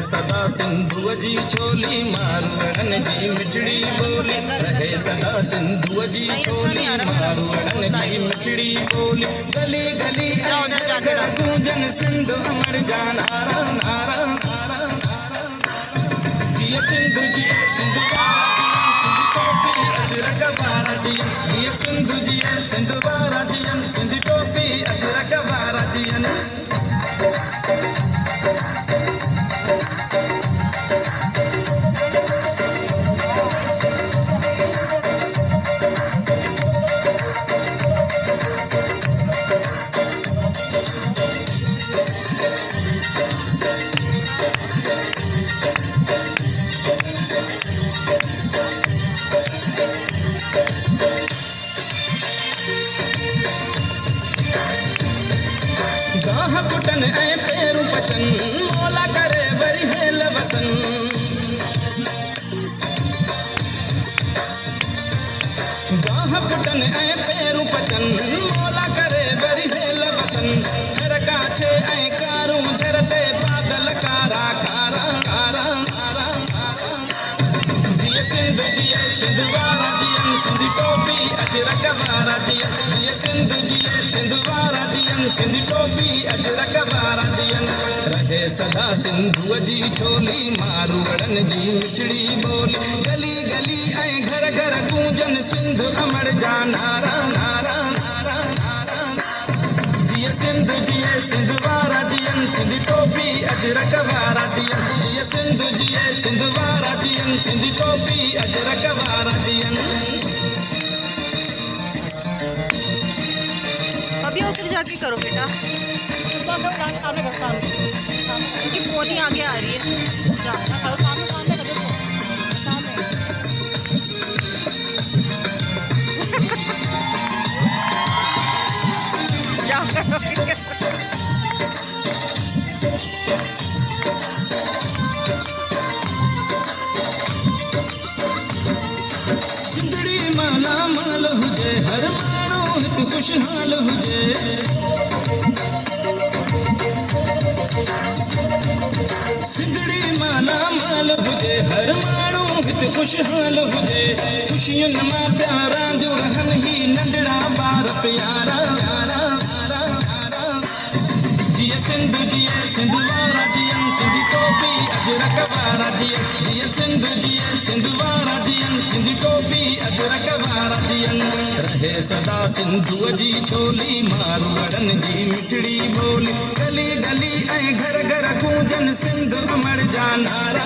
सदा सिंधु जी छोली मारवड़न जी मिठड़ी बोली रहे सदा सिंधु जी छोली मारवड़न जी मिठड़ी बोली गली गली गूंजन सिंधु अमर जा नारा नारा नारा जिया सिंधु जिया सिंधु सिंधु टोपी अजरक बारा जिया सिंधु जिया सिंधु बारा जिया सिंधु टोपी अजरक बारा जिया कुटन ऐ पेरू पचन मोला करे बरी हेल वसन गाह कुटन ऐ पेरू पचन मोला करे बरी हेल वसन घर काछे ऐ कारू झरते बादल कारा कारा कारा कारा जिया सिंधु वारा जियन सिंधु टोपी अजरक वारा जिया सिंधु वारा जियन सिंधु टोपी अजरक वारा जियन रहे सदा सिंधु जी छोली मारवड़न जी मिठड़ी बोली गली गली ऐं घर घर गूंजन सिंधु अमर जा नारा नारा नारा नारा जिया सिंधु वारा जियन सिंधु टोपी अजरक वारा जियन जिया सिंधु वारा जियन सिंधु टोपी अजरक वारा जियन अभी उधर जाके करो बेटा उनकी फोन ही आगे आ रही है जाना करो सामने लगे सिंधड़ी माला माल हुजे हर मानो हित खुशहाल हुजे सिंधड़ी माला माल हुजे हर मानो हित खुशहाल हुजे खुशियुनि मां प्यारा जो रहन ही नंढड़ा ॿार प्यारा प्यारा प्यारा प्यारा जिया सिंधु वारा जियन सिंधु टोपी अजरक वारा जिया सिंधु वारा जियन सिंधु टोपी अजरक वारा जियन रहे सदा सिंधु जी छोली मारवड़न जी मिठड़ी बोली गली गली ऐं घर घर गूंजन सिंधु अमर जा नारा